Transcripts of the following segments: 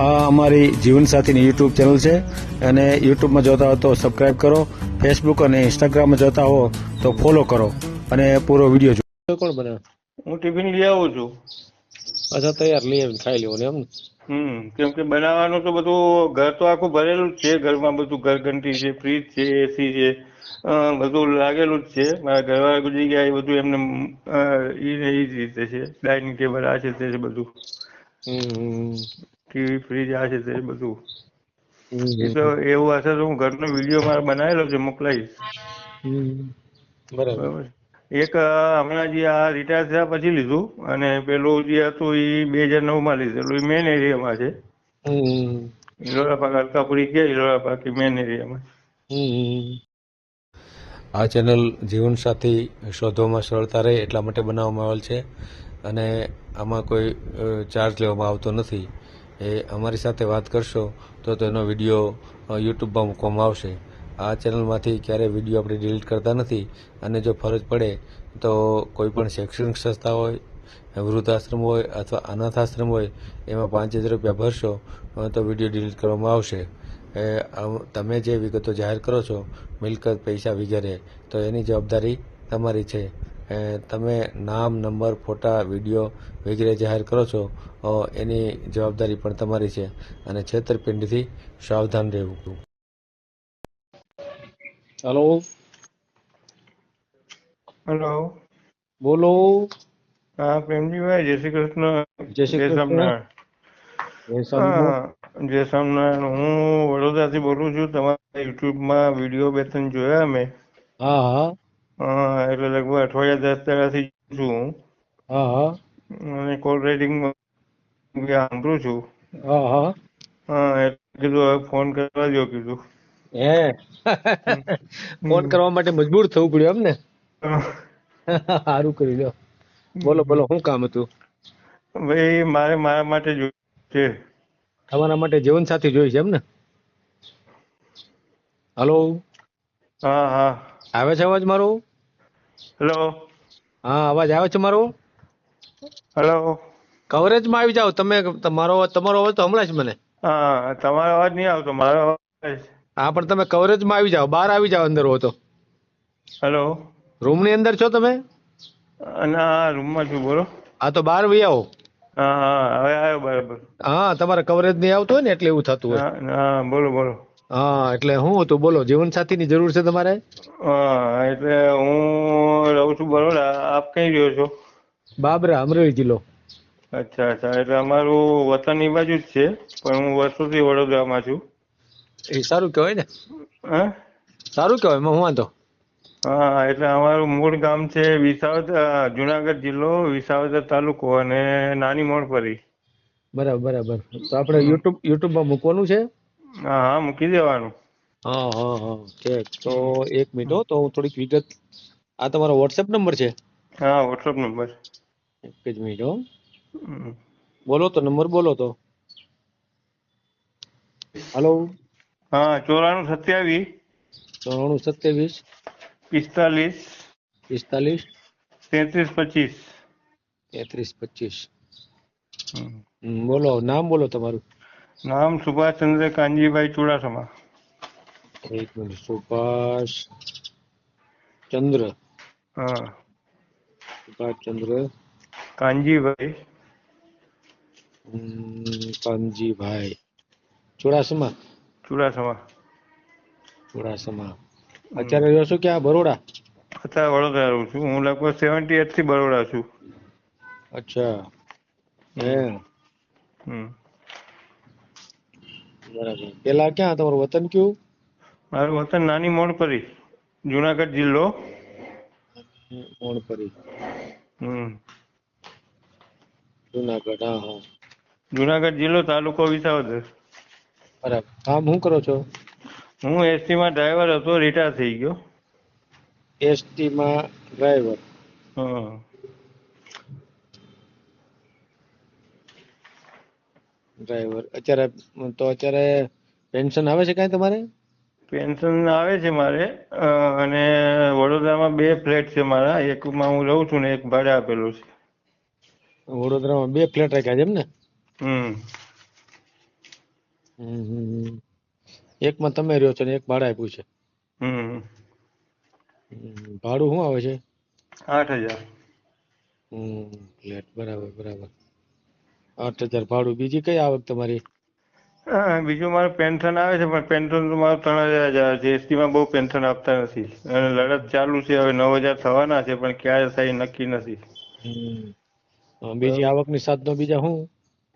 આ અમારી જીવનસાથીની YouTube channel છે અને યુટ્યુબમાં જોતા હો તો સબસ્ક્રાઇબ કરો, ફેસબુક અને ઇન્સ્ટાગ્રામમાં જોતા હો તો ફોલો કરો અને પૂરો વિડીયો જો. કોણ બનાવે? હું ટિફિન લઈ આવું છું. અચ્છા, તૈયાર લઈ આવીને ખાઈ લેવું એમ ને? કેમ કે બનાવવાનું તો બધું ઘર તો આખું ભરેલું જ છે. ઘરમાં બધું ઘરઘંટી છે, ફ્રીજ છે, એસી છે, બધું લાગેલું જ છે. મારા ઘરવાળા ગુજરી ગયા એ બધું એમને એ જ રીતે છે. ડાઇનિંગ ટેબલ આ છે તે છે બધું, ટીવી ફ્રીજ આ છે તે બધું. એ તો એવું હશે તો હું ઘરનો વિડીયો મારે બનાવેલો છે, મોકલાવીશ. બરાબર. બરાબર. એક હમણાં જે આ રિટાયર થયા પછી લીધું અને પેલું જે હતું એ 2009 લીધેલું. એ મેન એરિયામાં છે. ઇલોરા પાક અલકાપુરી કે ઇલોરા પાક મેન એરિયામાં. આ ચેનલ જીવનસાથી શોધવામાં સરળતા રહે એટલા માટે બનાવવામાં આવેલ છે અને આમાં કોઈ ચાર્જ લેવામાં આવતો નથી. એ અમારી સાથે વાત કરશો તો તેનો વિડીયો યુટ્યુબમાં મૂકવામાં આવશે. આ ચેનલમાંથી ક્યારેય વિડીયો આપણે ડિલીટ કરતા નથી અને જો ફરજ પડે તો કોઈ પણ શૈક્ષણિક સંસ્થા હોય, વૃદ્ધાશ્રમ હોય અથવા અનાથ આશ્રમ હોય એમાં 5000 રૂપિયા ભરશો તો વિડીયો ડિલીટ કરવામાં આવશે. તમે જે વિગતો જાહેર કરો છો, મિલકત, પૈસા વગેરે, તો એની જવાબદારી તમારી છે. તમે નામ, નંબર, ફોટા, વિડીયો વગેરે જાહેર કરો છો એની જવાબદારી પણ તમારી છે અને છેતરપિંડીથી સાવધાન રહેવું. હલો, હેલો, બોલો. હા પ્રેમજીભાઈ, જય શ્રી કૃષ્ણ. જય શ્રી જય કૃષ્ણ. સ્વામિનારાયણ. જય સ્વામિનારાયણ. હા, જય સ્વામિનારાયણ. હું વડોદરાથી બોલું છું. તમારા યુટ્યુબમાં વિડીયો 2-3 જોયા મેં. હા હા. એટલે લગભગ અઠવાડિયા 10 દાડાથી છું હું. હા હા. અને કોલ રેટિંગ સાંભળું છું. હા હા. એટલે કીધું હવે ફોન કરવા દો કીધું. હે હમ. ફોન હમ. કરવા માટે મજબૂર થવું પડ્યું એમ ને? સારું કરી લો. બોલો બોલો, શું કામ હતું? ભાઈ મારે મારા માટે જોયું છે. તમારા માટે જીવનસાથી જોઈ છે એમ ને? હલો, હા હા. આવે છે અવાજ મારો? હેલો. હા, અવાજ આવે છે મારો? હેલો. કવરેજમાં આવી જાઓ તમે. તમારો અવાજ તો હમણાં જ મને. હા, તમારો અવાજ નહીં આવતો, મારો અવાજ આવે છે. હા, પણ તમે કવરેજમાં આવી જાઓ, બહાર આવી જાઓ અંદર હો તો. હેલો. રૂમની અંદર છો તમે? ના, રૂમમાં છું, બોલો. હા, તો બહાર વહી આવો. હા હા, હવે આવ્યો બરાબર. હા, તમારે કવરેજ નહીં આવતું હોય ને એટલે એવું થતું હોય. હા, બોલો બોલો. હા, એટલે શું હતું બોલો? જીવનસાથીની જરૂર છે તમારે? હા, એટલે હું રહું છું બરોડા. આપ કઈ રહ્યો છો? બાબરા, અમરેલી જિલ્લો. અચ્છા અચ્છા. એટલે અમારું વતન એ બાજુ જ છે, પણ હું વર્ષોથી વડોદરામાં છું. એ સારું કહેવાય ને. હા. સારું કહેવાય, એમાં હું વાંધો? હા, એટલે અમારું મૂળ ગામ છે વિસાવદર, જુનાગઢ જિલ્લો, વિસાવદર તાલુકો અને નાની મોણપરી. બરાબર બરાબર. તો આપણે યુટ્યુબમાં મૂકવાનું છે? હા હા, મૂકી દેવાનું. હા હા હા, ઠીક. તો હમ. એક મિનિટ હો, તો હું થોડીક વિગત. આ તમારો વોટ્સએપ નંબર છે? હા, વોટ્સઅપ નંબર. એક જ મિનિટ હો. હમ. બોલો તો, નંબર બોલો તો. હલો. હા, 94 27 94 27 45 45 33 25. 33 25. હમ. બોલો, નામ બોલો તમારું. નામ સુભાષચંદ્ર કાનજીભાઈ ચુડાસમા. એક મિનિટ. સુભાષ ચંદ્ર. હા. સુભાષ ચંદ્ર કાનજીભાઈ. કાનજીભાઈ ચુડાસમા. ચુડાસમા. ચુડાસમા. હમ. અત્યારે રહ્યો છો ક્યાં? બરોડા? અત્યારે વડોદરા રહું છું. હું લગભગ 78 થી બરોડા છું. અચ્છા. હમ. હમ. બરાબર. પેલા ક્યાં તમારું વતન કયું? મારું વતન નાની મોણપરી, જુનાગઢ જિલ્લો. મોણપરી. હમ. જુનાગઢ. હા હા. જુનાગઢ જિલ્લો, તાલુકો વિસાવદર. બરાબર. કામ શું કરો છો? હું એસટી માં ડ્રાઈવર હતો, રિટાયર થઈ ગયો. એસટી માં ડ્રાઈવર. હા. ડ્રાઈવર. અત્યારે પેન્શન આવે છે કાંઈ તમારે? પેન્શન આવે છે મારે. અને વડોદરામાં 2 ફ્લેટ છે મારા. એકમાં હું રહું છું ને એક ભાડે આપેલું છે. વડોદરામાં 2 ફ્લેટ રાખ્યા છે એમ ને? હમ. હમ હમ હમ. એકમાં તમે રહ્યો છો ને એક ભાડે આપ્યું છે. હમ. ભાડું શું આવે છે? 8,000. ફ્લેટ બરાબર બરાબર. 8,000 ભાડું. બીજી કઈ આવક તમારી? હા, બીજું મારે પેન્શન આવે છે, પણ પેન્શન તો મારું 3,000 જ આવે છે. એસટી માં બહુ પેન્શન આપતા નથી અને લડત ચાલુ છે. હવે 9,000 થવાના છે, પણ ક્યારે થાય નક્કી નથી. બીજી બરાબર. આવકની સાધનો બીજા શું?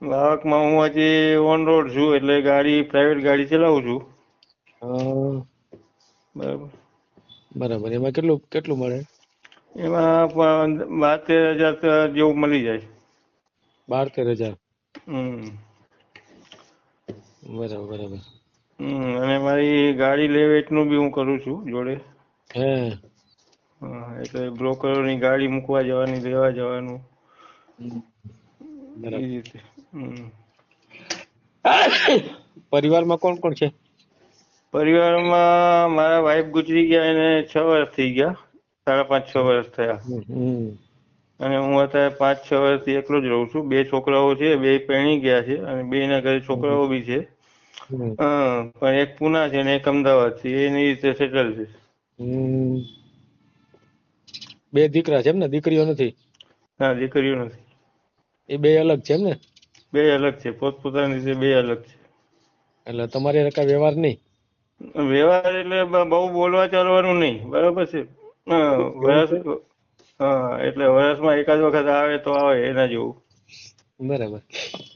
આવકમાં હું હજી ઓન રોડ છું, એટલે ગાડી પ્રાઇવેટ ગાડી ચલાવું છું. અ, બરાબર. બરાબર. એમાં કેટલું કેટલું મળે? એમાં પણ 12-13,000 જેવું મળી જાય. 12-13,000. હમ. બરાબર બરાબર. અને મારી ગાડી લે વેચનું બી હું કરું છું જોડે. હે. એટલે બ્રોકરોની ગાડી મૂકવા જવાની, લેવા જવાનું હમ, એ બરાબર. રીતે. હમ. પરિવારમાં કોણ કોણ છે? પરિવારમાં મારા વાઈફ ગુજરી ગયા એને 6 વર્ષ થઈ ગયા. 5.5-6 વર્ષ થયા. હમ અને હું અત્યારે 5-6 વર્ષથી એકલો જ રહું છું. 2 છોકરાઓ છે, 2 પરણી ગયા છે અને 2 ના ઘરે હમ છોકરાઓ બી છે. હમ પણ એક પુના છે અને એક અમદાવાદ છે. એની રીતે સેટલ છે. હમ. 2 દીકરા છે એમ ને? દીકરીઓ નથી? ના, દીકરીઓ નથી. એ 2 અલગ છે એમ ને? 2 અલગ છે. પોતપોતાની રીતે 2 અલગ છે. એટલે તમારી હારે કાંઈ વ્યવહાર નહીં? વ્યવહાર એટલે બહુ બોલવા ચાલવાનું નહીં. બરાબર છે. એવું વરસ છે? એટલે વર્ષમાં એકાદ વખત આવે તો આવે એના જેવું. બરાબર.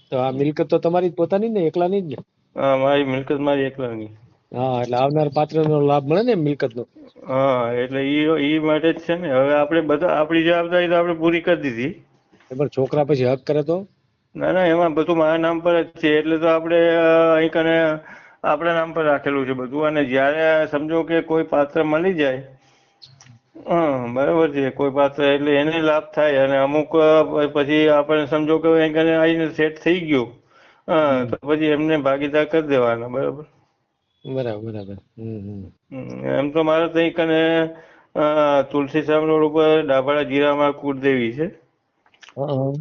તો આ મિલકત તો તમારી જ પોતાની જ ને? એકલાની જ ને? હા, મારી મિલકત મારી એકલાની. હા, એટલે આવનાર પાત્રનો લાભ મળે ને મિલકતનો? હા, એટલે ઈ માટે જ છે ને. હવે આપણે બધા આપણી જવાબદારી તો આપણે પૂરી કરી દીધી. પણ છોકરા પછી હક કરે તો? ના ના, એમાં બધું મારા નામ પર જ છે. એટલે તો આપણે અહીં કને આપણા નામ પર રાખેલું છે બધું. અને જ્યારે સમજો કે કોઈ પાત્ર મળી જાય, બરાબર છે, કોઈ પાત્ર એટલે એને લાભ થાય અને અમુક પછી આપણે સમજો કે અહીં કને આવીને સેટ થઈ ગયું, તો પછી એમને ભાગીદાર કરી દેવાના. બરાબર. બરાબર બરાબર. એમ તો મારે ત્યાં કને તુલસીશ્યામ રોડ ઉપર ડાભાડા જીરામાં કુળદેવી છે. હા.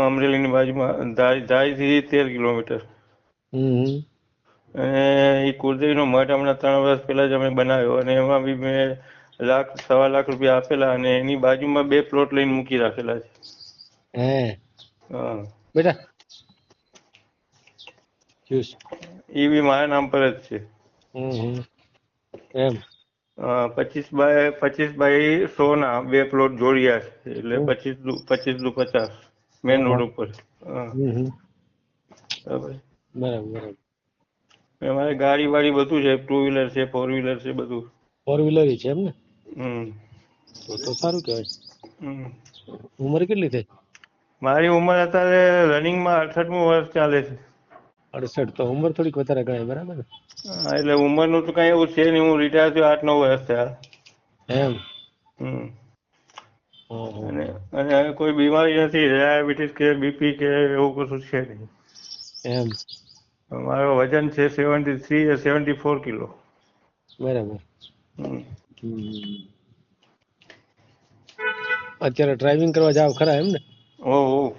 અમરેલીની બાજુમાં ધારીથી 13 કિલોમીટર. હમ અને એ કુળદેવીનો મઠ હમણાં 3 વર્ષ પહેલા જ અમે બનાવ્યો અને એમાં બી મેં 1.5 લાખ રૂપિયા આપેલા અને એની બાજુમાં 2 પ્લોટ લઈને મૂકી રાખેલા છે. હે હા. બેટા જ્યુસ. એ બી મારા નામ પર જ છે. એમ. 25 બાય 100 ના 2 પ્લોટ જોડિયા છે. એટલે હમ 25 દુ 50 મેન હા રોડ ઉપર. હા. બરાબર. બરાબર બરાબર. અમારે ગાડી વાડી બધું છે. 2 વ્હીલર છે, 4 વ્હીલર છે, બધું. 4 વ્હીલર છે એમ ને? હમ. તો સારું કહેવાય. હમ. ઉંમર કેટલી થઈ? મારી ઉંમર અત્યારે રનિંગમાં 68મું વર્ષ ચાલે છે. 68. તો ઉંમર થોડીક વધારે ગણાય. બરાબર ને? હા, એટલે ઉંમરનું તો કઈ એવું છે નહીં. હું રિટાયર થયો 8-9 વર્ષ થયા. એમ. હમ. ઓહો. અને હવે કોઈ બીમારી નથી. ડાયાબિટીસ કે બીપી કે એવું કશું છે નહીં. એમ. મારો વજન છે 74 કિલો. બરાબર. હમ. અત્યારે ડ્રાઇવિંગ કરવા જાવ ખરા એમ ને? ઓહ.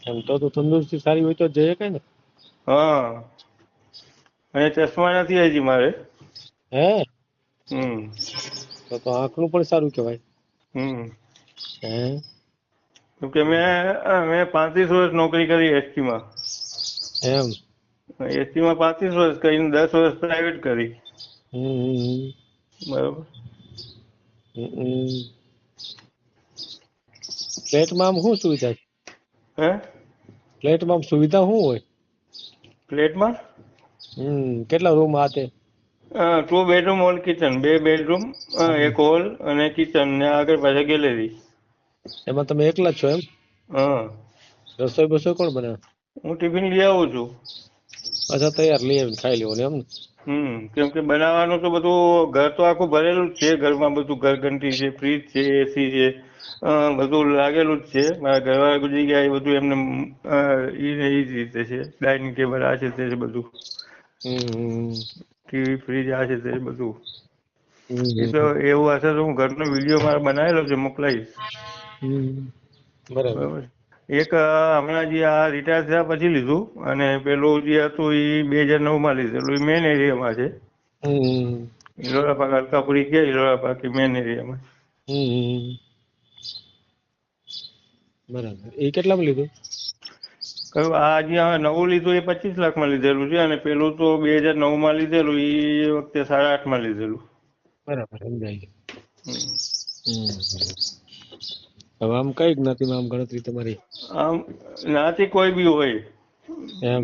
એમ તો તંદુરસ્તી સારી હોય તો જઈ શકાય ને? હા. અને ચશ્મા નથી હજી મારે. હે. હમ. તો આંખનું પણ સારું કહેવાય. હમ. હે. કેમ કે મેં 35 વર્ષ નોકરી કરી એસટીમાં. એમ. એસટીમાં 35 વર્ષ કરીને 10 વર્ષ પ્રાઇવેટ કરી. હમ. બરોબર. ફ્લેટમાં આમ શું સુવિધા છે? હે? ફ્લેટમાં સુવિધા શું હોય? ફ્લેટમાં? કેટલા રૂમ આ તે? 2 બેડરૂમ હોલ કિચન. 2 બેડરૂમ, એક હોલ અને કિચન ને આગળ પાછળ ગેલેરી. એમાં તમે એકલા જ છો એમ? હા. રસોઈ બસોઈ કોણ બનાવે? હું ટિફિન લઈ આવું છું. અચ્છા, તૈયાર લઈ આવીને ખાઈ લેવાનું એમ ને? કેમ કે બનાવવાનું તો બધું ઘર તો આખું ભરેલું જ છે. ઘરમાં બધું ઘરઘંટી છે, ફ્રીજ છે, એસી છે, બધું લાગેલું જ છે. મારા ઘરવાળા ગુજરી ગયા એ બધું એમને એ જ રીતે છે. ડાઇનિંગ ટેબલ આ છે તે છે બધું. ટીવી ફ્રીજ આ છે તે બધું. એ તો એવું હશે તો હું ઘરનો વિડીયો મારે બનાવેલો છે મોકલાઈશ. બરાબર. બરાબર. એક હમણાં જે આ રિટાયર થયા પછી લીધું, અને પેલું જે હતું એ 2009 માં લીધેલું. એ મેન એરિયામાં છે. હમ ઇલોરા પાક અલકાપુરી ગયા, ઇલોરા પાક મેન એરિયામાં. હમ બરાબર. એ કેટલામાં લીધું? કયું આ જે હવે નવું લીધું એ 25 લાખમાં લીધેલું છે, અને પેલું તો 2009 માં લીધેલું એ વખતે 8.5 માં લીધેલું. બરાબર, સમજાય ગયું. હમ. હવે આમ કઈ જ્ઞાતિમાં આમ ગણતરી તમારી? આમ નાથી કોઈ બી હોય, એમ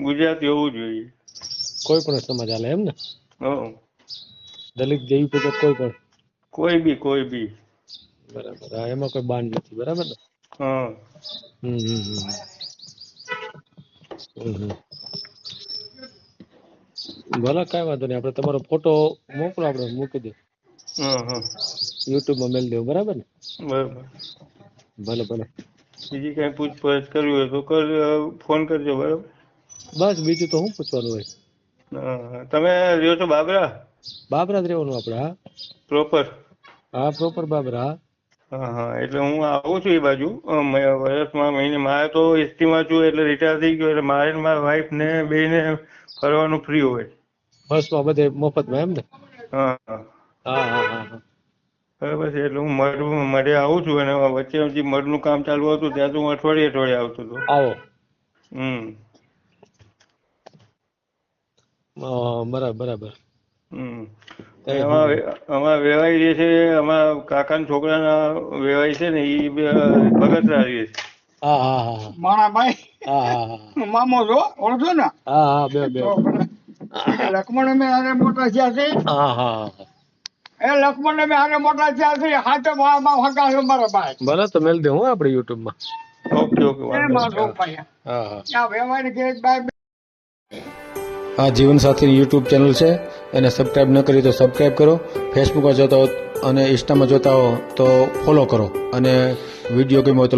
ગુજરાતી હોવું જોઈએ. કોઈ પણ સમાજ હાલે એમ ને? હં. દલિત, દેવી પૂજક કોઈ પણ? કોઈ બી. બરાબર. હા, એમાં કોઈ બાંધ નથી. બરાબર ને? હા. હમ હમ હમ હમ. ભલે કઈ વાંધો નહીં. આપણે તમારો ફોટો મોકલો, આપણે મૂકી દે, હં. યુટ્યુબમાં મેલ દેવું. બરાબર ને? બરાબર. ભલે ભલે. બીજી કઈ પૂછપરછ કરવી હોય તો ફોન કરજો. બરાબર. બસ બીજું તો શું પૂછવાનું હોય? તમે રહ્યો છો બાબરા? બાબરા જ રહેવાનું આપણે. હા પ્રોપર? હા, પ્રોપર બાબરા. હા, એટલે હું આવું છું એ બાજુ વર્ષમાં મહિને. મારે તો એસટીમાં છું, એટલે રિટાયર થઈ ગયો, એટલે મારે ને મારા વાઈફ ને બેને ફરવાનું ફ્રી હોય. બસમાં બધે મફતમાં એમ ને? હા. હા હા હા હા. બરાબર છે. એટલે હું મળે આવું છું, અને વચ્ચે જે મળનું કામ ચાલુ હતું ત્યાં તો હું અઠવાડિયે આવતો હતો. આવો. હમ. બરાબર બરાબર. હમ. અમારા વેવાઈ જે છે, અમારા કાકાના છોકરાના વેવાઈ છે ને, એ બગસરા રહે છે. હા હા હા. માણાભાઈ હા હા હા. મામો છો, ઓળખો ને? હા હા, બે લક્ષ્મણ અમે હારે મોટા થયા છે. હા હા. એ લક્ષ્મણ અમે હારે મોટા થયા છે. હાથે મારા હગા છે મારા ભાઈ. ભલે તો મેલ દે હું આપણે યુટ્યુબમાં. ઓકે. એ વાંધો મારો ભાઈ હા હા. ત્યાં વ્યવહાર કે ભાઈ આ જીવનસાથી યુટ્યુબ ચેનલ છે, એને સબસ્ક્રાઈબ ન કરી તો સબસ્ક્રાઈબ કરો. ફેસબુકમાં જોતા હો અને ઇન્સ્ટામાં જોતા હો તો ફોલો કરો, અને વિડીયો ગમ્યો હોય તો